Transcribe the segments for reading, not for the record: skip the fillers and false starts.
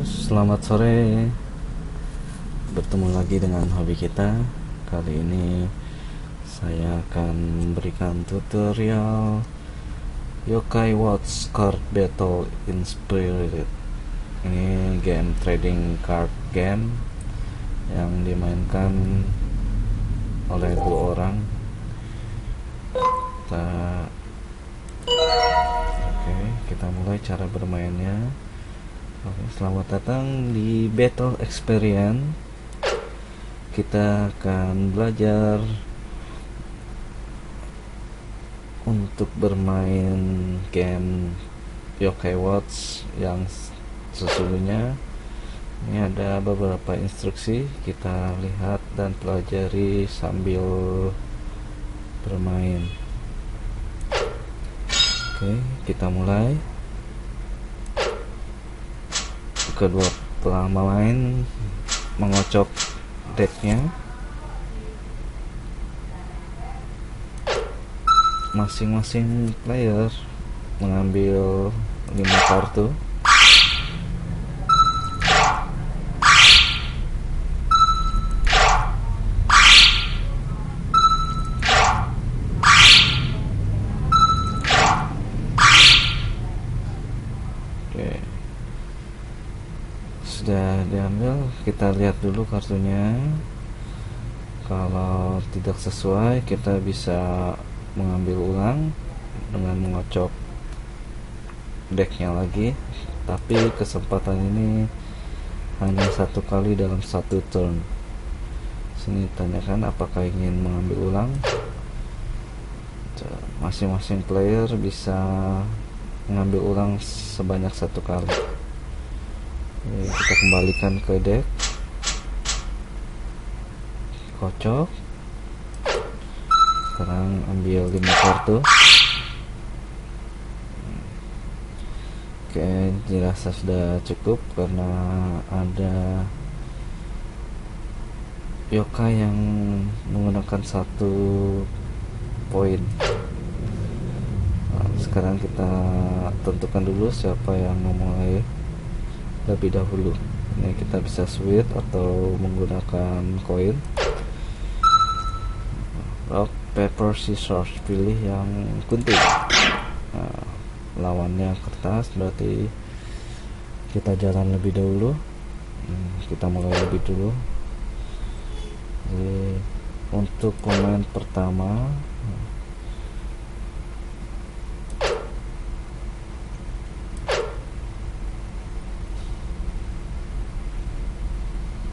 Selamat sore. Bertemu lagi dengan hobi kita. Kali ini saya akan memberikan tutorial Yokai Watch Card Battle Inspired. Ini game trading card game yang dimainkan oleh 2 orang. Kita mulai cara bermainnya. Oke, selamat datang di Battle Experience. Kita akan belajar untuk bermain game Yokai Watch yang sesungguhnya. Ini ada beberapa instruksi, kita lihat dan pelajari sambil bermain. Oke, kita mulai. Kedua pemain mengocok decknya. Masing-masing player mengambil 5 kartu. Sudah diambil, kita lihat dulu kartunya. Kalau tidak sesuai, kita bisa mengambil ulang dengan mengocok decknya lagi. Tapi kesempatan ini hanya 1 kali dalam 1 turn. Sini tanyakan apakah ingin mengambil ulang. Masing-masing player bisa mengambil ulang sebanyak 1 kali. Kita kembalikan ke deck, kocok. Sekarang ambil 5 kartu. Oke, dirasa sudah cukup karena ada yokai yang menggunakan 1 poin. Sekarang kita tentukan dulu siapa yang memulai lebih dahulu. Ini kita bisa switch atau menggunakan koin. Rock, paper, scissors, pilih yang gunting. Lawannya kertas, berarti kita jalan lebih dahulu. Kita mulai lebih dulu. Jadi, untuk pemain pertama,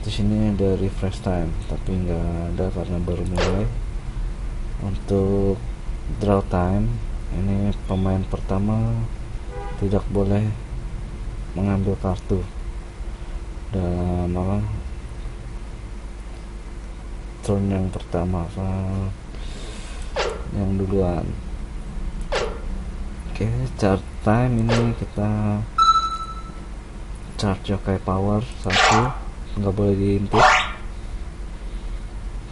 di sini ada refresh time, tapi nggak ada karena baru mulai. Untuk draw time, ini pemain pertama tidak boleh mengambil kartu dalam turn yang pertama, yang duluan. Oke, chart time ini kita charge yokai power 1, nggak boleh diinput.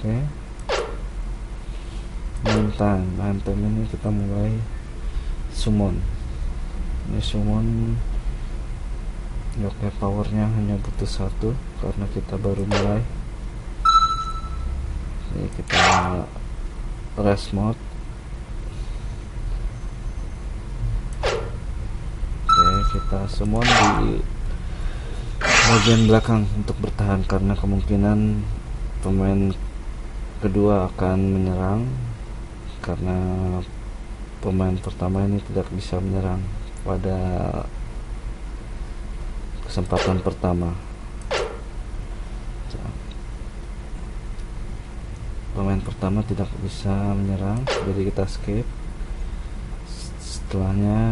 Oke, main time ini kita mulai summon. Ini summon yokai powernya hanya butuh 1 karena kita baru mulai. Ini kita rest mode. Oke, kita summon di bagian belakang untuk bertahan karena kemungkinan pemain kedua akan menyerang, karena pemain pertama ini tidak bisa menyerang pada kesempatan pertama. Pemain pertama tidak bisa menyerang, jadi kita skip. Setelahnya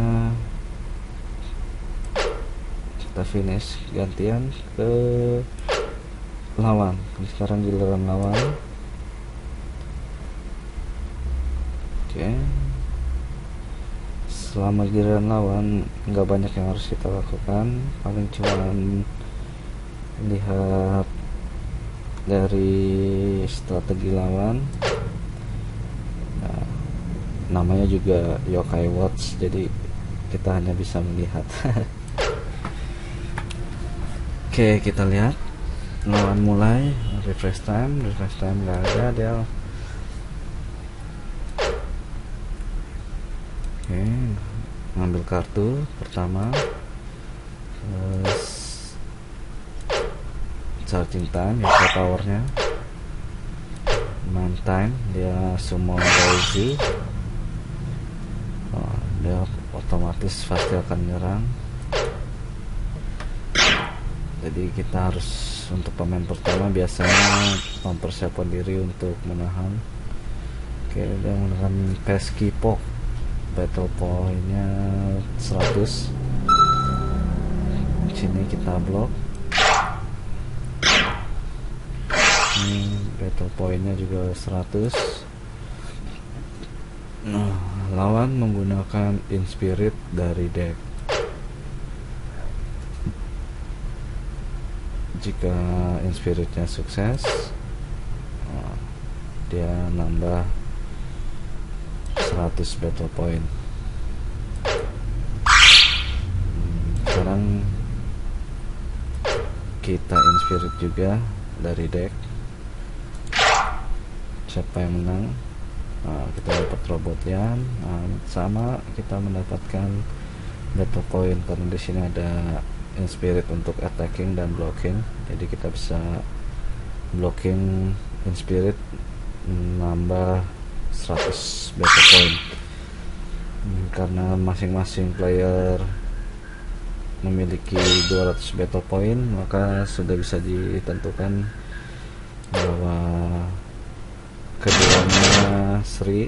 kita finish, gantian ke lawan. Sekarang giliran lawan. Oke, selama giliran lawan nggak banyak yang harus kita lakukan, paling cuma lihat dari strategi lawan. Namanya juga Yokai Watch, jadi kita hanya bisa melihat. Oke, kita lihat lawan mulai. Refresh time nggak ada dia. Oke, ngambil kartu pertama, terus charging time ya, powernya man time, dia summon Roju. Dia otomatis pasti akan menyerang, jadi kita harus, untuk pemain pertama biasanya mempersiapkan diri untuk menahan. Oke, dia menggunakan pesky poke, battle point-nya 100. Sini kita blok. Ini battle point-nya juga 100. Nah, lawan menggunakan Inspirit dari deck. Jika Inspiritnya sukses, dia nambah 100 battle point. Sekarang kita Inspirit juga dari deck. Siapa yang menang? Kita dapat robotnya. Sama kita mendapatkan battle point karena di sini ada Inspirit untuk attacking dan blocking, jadi kita bisa blocking Inspirit nambah 100 battle point. Karena masing-masing player memiliki 200 battle point, maka sudah bisa ditentukan bahwa keduanya seri.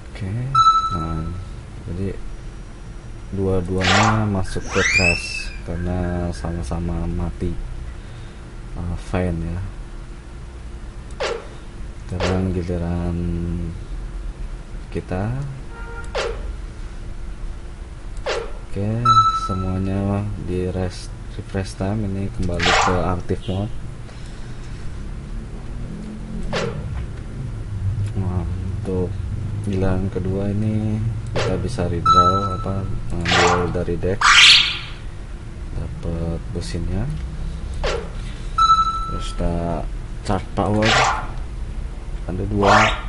Oke, nah jadi dua-duanya masuk ke trash karena sama-sama mati. Fine ya. Sekarang giliran kita. Oke, semuanya di refresh time, ini kembali ke active mode. Nah, untuk giliran kedua ini kita bisa redraw ngambil dari deck, dapat businnya, terus kita charge power, ada 2.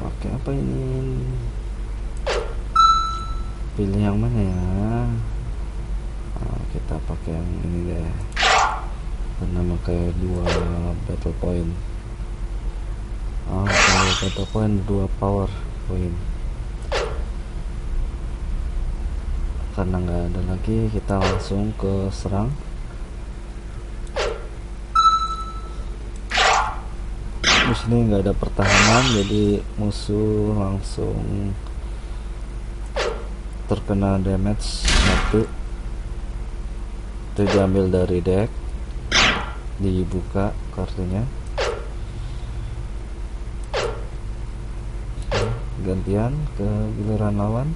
Pakai apa ini? Pilih yang mana ya? Kita pakai yang ini deh, karena pakai 2 battle point. Kalau battle point 2 power point. Karena nggak ada lagi, kita langsung ke serang. Di sini nggak ada pertahanan, jadi musuh langsung terkena damage 1. Itu diambil dari deck, dibuka kartunya. Gantian ke giliran lawan.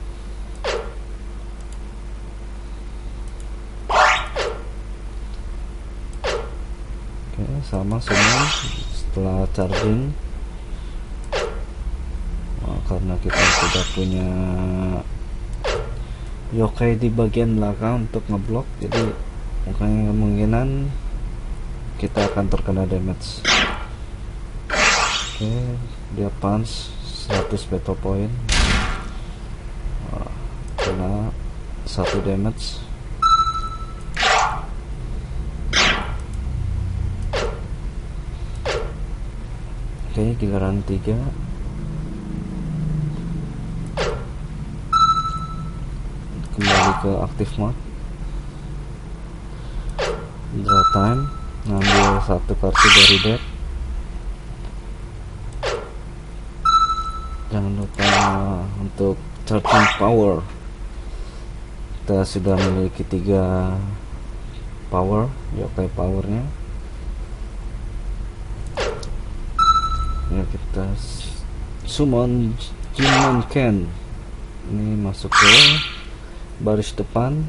Oke, sama semua. Setelah charging, karena kita sudah punya yokai di bagian belakang untuk ngeblok, jadi kemungkinan kita akan terkena damage. Oke, dia punch 100 battle point, kena 1 damage. Oke, giliran 3. Kembali ke active mode. Draw time, ngambil 1 kartu dari deck. Jangan lupa untuk charging power. Kita sudah memiliki 3 power, yokai powernya. Ya, kita summon Jinman Ken. Ini masuk ke baris depan.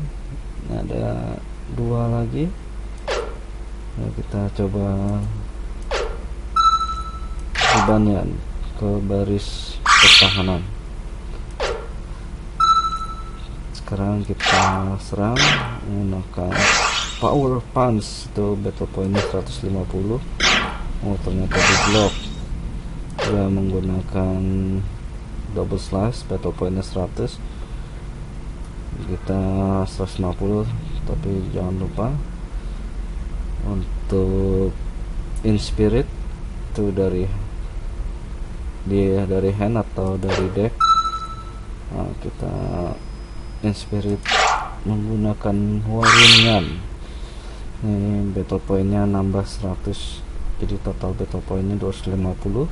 Ini ada 2 lagi. Ya, kita coba Jibanyan ke baris pertahanan. Sekarang kita serang menggunakan power punch, itu battle pointnya 150. Oh ternyata di block. Dia menggunakan double slash, battle pointnya 100, kita 150. Tapi jangan lupa untuk inspirit itu dari hand atau dari deck. Nah, kita inspirit menggunakan waringan. Ini battle pointnya nambah 100, jadi total battle pointnya 250.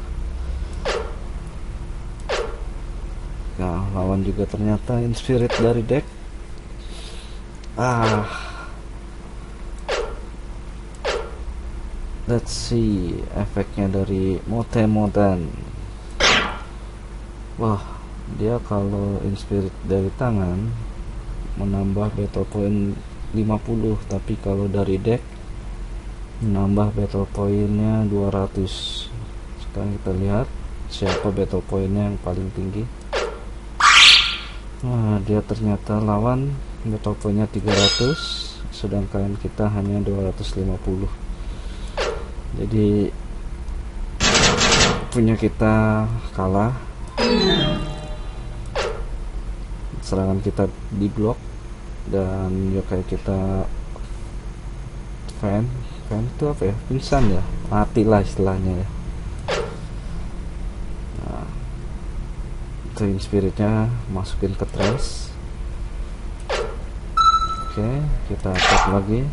Nah, lawan juga ternyata inspirit dari deck. Let's see efeknya dari Motemodan. Wah, dia kalau inspirit dari tangan menambah battle point 50, tapi kalau dari deck menambah battle pointnya 200. Sekarang kita lihat siapa battle pointnya yang paling tinggi. Nah, dia ternyata lawan battle pointnya 300, sedangkan kita hanya 250. Jadi punya kita kalah. Serangan kita di blok dan yokai kita fan itu apa ya, pingsan ya, mati lah istilahnya ya. Nah, twin spiritnya masukin ke trash. Oke, kita attack lagi.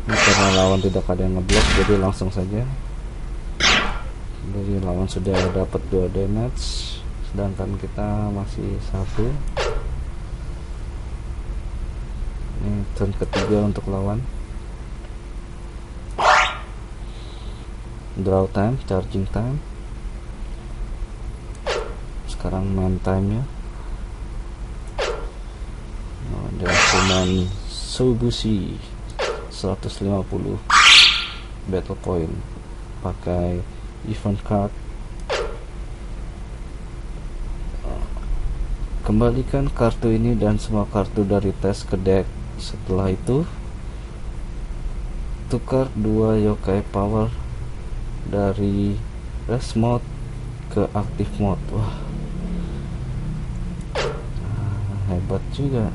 Ini karena lawan tidak ada yang ngeblok, jadi langsung saja. Jadi lawan sudah dapat 2 damage, sedangkan kita masih 1. Ini turn ketiga untuk lawan. Draw time, charging time. Sekarang main time nya. Ada cuman Subushi 150 battle point pakai event card. Kembalikan kartu ini dan semua kartu dari tes ke deck. Setelah itu tukar 2 yokai power dari rest mode ke active mode. Wah, hebat juga,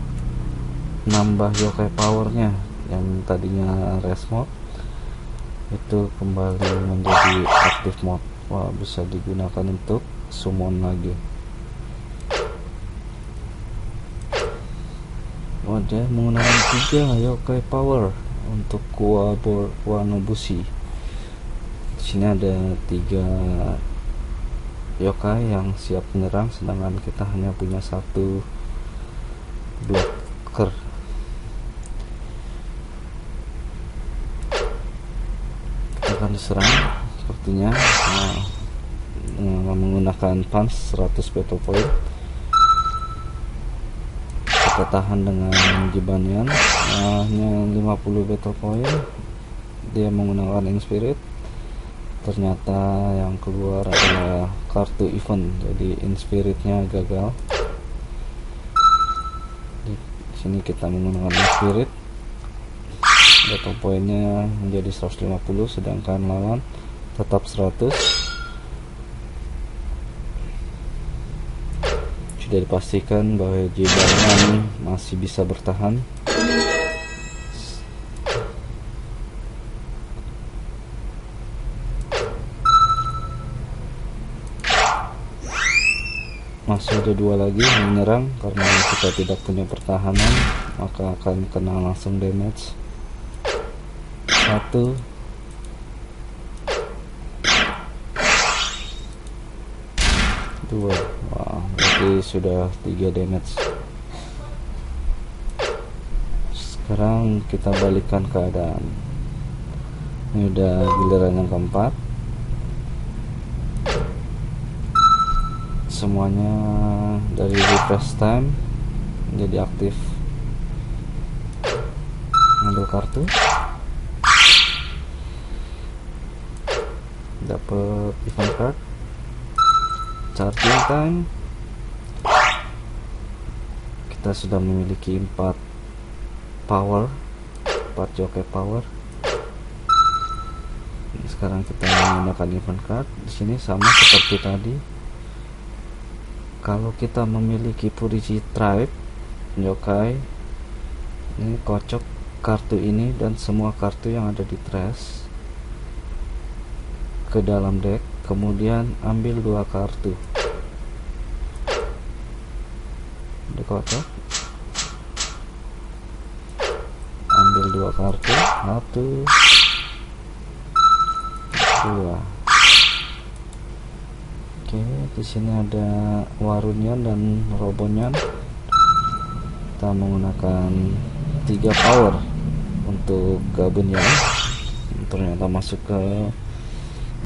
nambah yokai powernya yang tadinya rest mode itu kembali menjadi active mode. Wah, bisa digunakan untuk summon lagi. Oh, dia menggunakan 3 yokai power untuk Kuwanobushi. Di sini ada 3 yokai yang siap menyerang, sedangkan kita hanya punya 1 blocker. Kita akan diserang sepertinya menggunakan punch 100 battle point. Kita tahan dengan Jibanyan, hanya 50 battle point. Dia menggunakan inspirit, ternyata yang keluar adalah kartu event, jadi inspiritnya gagal. Di sini kita menggunakan inspirit, battle pointnya menjadi 150, sedangkan lawan tetap 100. Sudah dipastikan bahwa Jibanyan masih bisa bertahan. Masih ada 2 lagi yang menyerang, karena kita tidak punya pertahanan maka akan kena langsung damage. 1, 2. Wah, berarti sudah 3 damage. Sekarang kita balikkan keadaan. Ini udah giliran yang keempat. Semuanya dari refresh time menjadi aktif. Ambil kartu. dapat event card, charging time. Kita sudah memiliki 4 power, 4 yokai power. Sekarang kita menggunakan event card. Di sini sama seperti tadi. Kalau kita memiliki Purigi Tribe yokai, ini kocok kartu ini dan semua kartu yang ada di trash ke dalam deck, kemudian ambil 2 kartu, dikocok, ambil 2 kartu, 1 2. Oke, di sini ada Warunian dan Robonian. Kita menggunakan 3 power untuk Gabunian. Ternyata masuk ke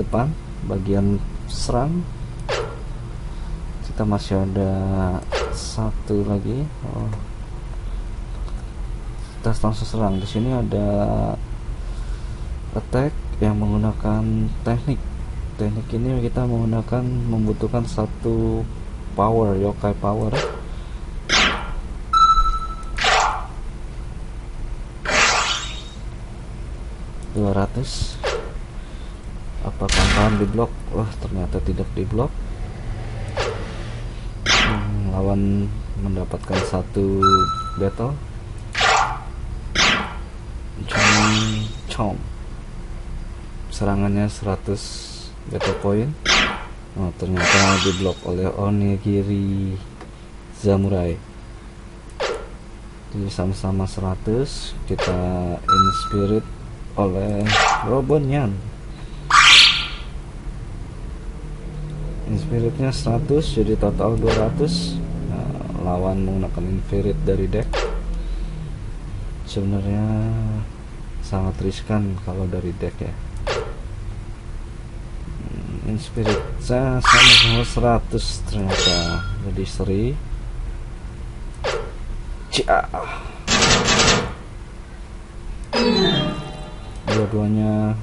depan bagian serang. Kita masih ada 1 lagi. Kita langsung serang. Di sini ada attack yang menggunakan teknik ini. Kita menggunakan membutuhkan 1 power, yokai power. $200. Apakah akan diblok? Wah, ternyata tidak diblok. Lawan mendapatkan 1 battle. Chong. Serangannya 100 battle point. Oh, ternyata diblok oleh Onigiri Samurai. Jadi sama-sama 100. Kita inspirit oleh Robonian. Inspiritnya 100, jadi total 200. Lawan menggunakan inspirit dari deck. Sebenarnya sangat riskan kalau dari deck ya. Inspirit saya sama 100 ternyata, jadi seri. Dua-duanya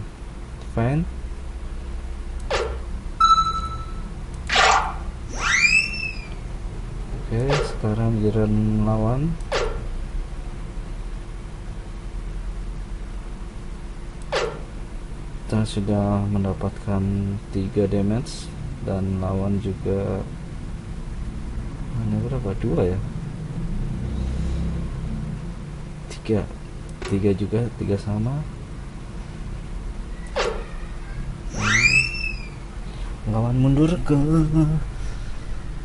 fan. Oke, sekarang giliran lawan. Kita sudah mendapatkan 3 damage dan lawan juga hanya berapa? 2 ya? 3 juga, 3 sama. Lawan mundur ke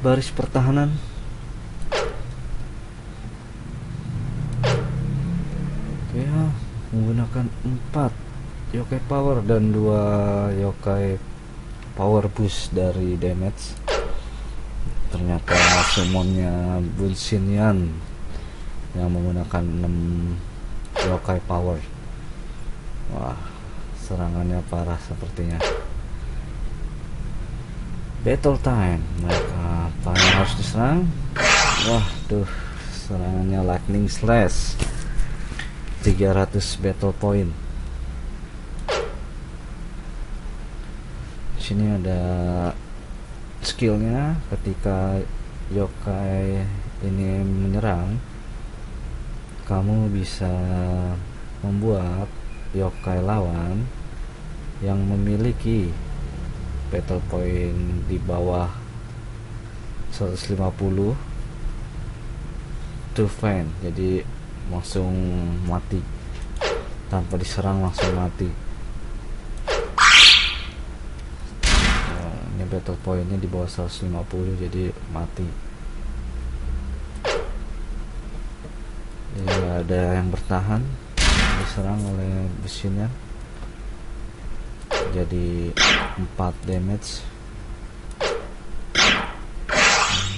baris pertahanan. Oke, menggunakan 4 yokai power dan 2 yokai power boost dari damage. Ternyata summonnya Bunshinian yang menggunakan 6 yokai power. Wah, serangannya parah sepertinya. Battle time. Mereka apa yang harus diserang? Wah, serangannya lightning slash. 300 battle point. Sini ada skillnya. Ketika yokai ini menyerang, kamu bisa membuat yokai lawan yang memiliki battle point di bawah 150 to fan, jadi langsung mati tanpa diserang, langsung mati. Ini battle pointnya di bawah 150, jadi mati. Jadi ada yang bertahan, diserang oleh mesinnya, jadi 4 damage.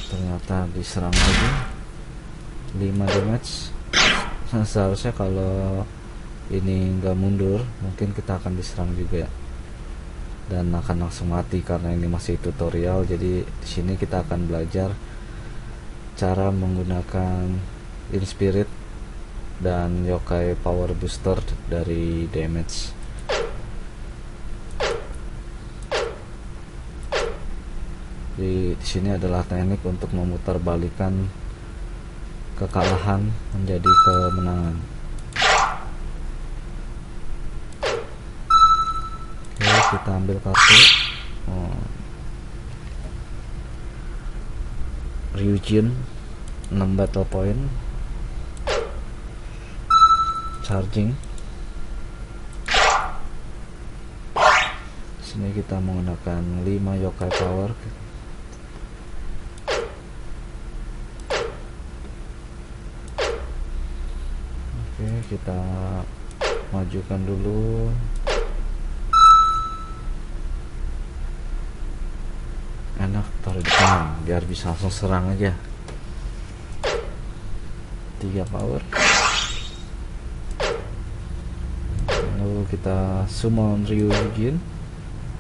Ternyata diserang lagi 5 damage. Seharusnya kalau ini nggak mundur, mungkin kita akan diserang juga dan akan langsung mati karena ini masih tutorial. Jadi di sini kita akan belajar cara menggunakan inspirit dan yokai power booster dari damage. Di sini adalah teknik untuk memutarbalikkan kekalahan menjadi kemenangan. Oke, kita ambil kartu. Ryujin 6 battle point, charging. Sini kita menggunakan 5 yokai power. Oke, kita majukan dulu. Enak taruh di depan biar bisa langsung serang aja. 3 power. Lalu kita summon Ryujin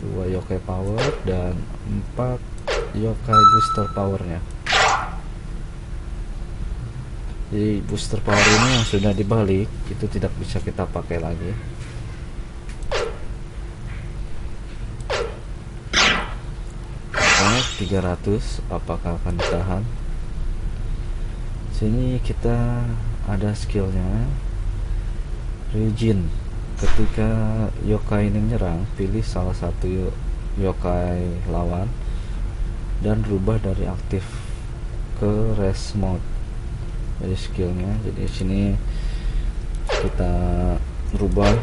2 yokai power dan 4 yokai booster powernya. Jadi booster power ini yang sudah dibalik itu tidak bisa kita pakai lagi. Oke, 300 apakah akan ditahan? Sini kita ada skillnya Ryujin. Ketika yokai ini menyerang, pilih salah satu yokai lawan dan rubah dari aktif ke rest mode. Jadi skillnya, jadi sini kita rubah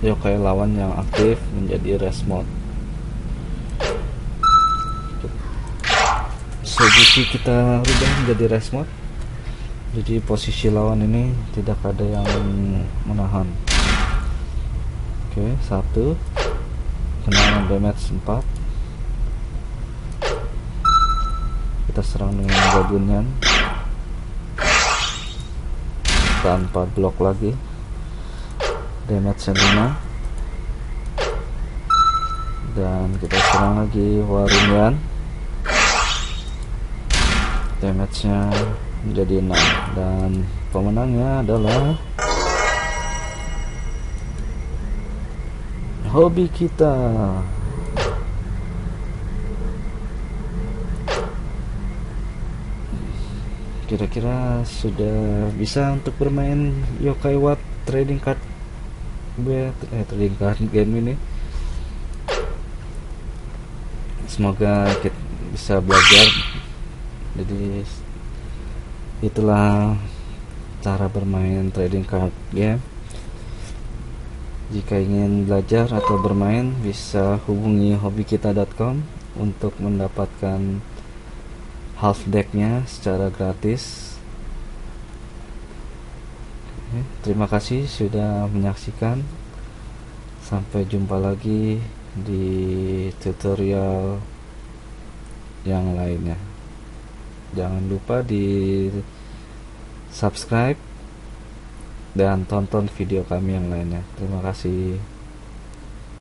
yokai lawan yang aktif menjadi rest mode. Posisi kita rubah menjadi rest mode, jadi posisi lawan ini tidak ada yang menahan. Oke, 1 kena damage 4. Kita serang dengan gabungan tanpa blok lagi. Damage 5 dan kita serang lagi Warungan. Damage-nya menjadi 6 dan pemenangnya adalah hobi kita. Kira-kira sudah bisa untuk bermain Yokai Watch trading card trading card game ini. Semoga kita bisa belajar. Jadi itulah cara bermain trading card game. Jika ingin belajar atau bermain, bisa hubungi hobikita.com untuk mendapatkan half decknya secara gratis. Terima kasih sudah menyaksikan. Sampai jumpa lagi di tutorial yang lainnya. Jangan lupa di subscribe dan tonton video kami yang lainnya. Terima kasih.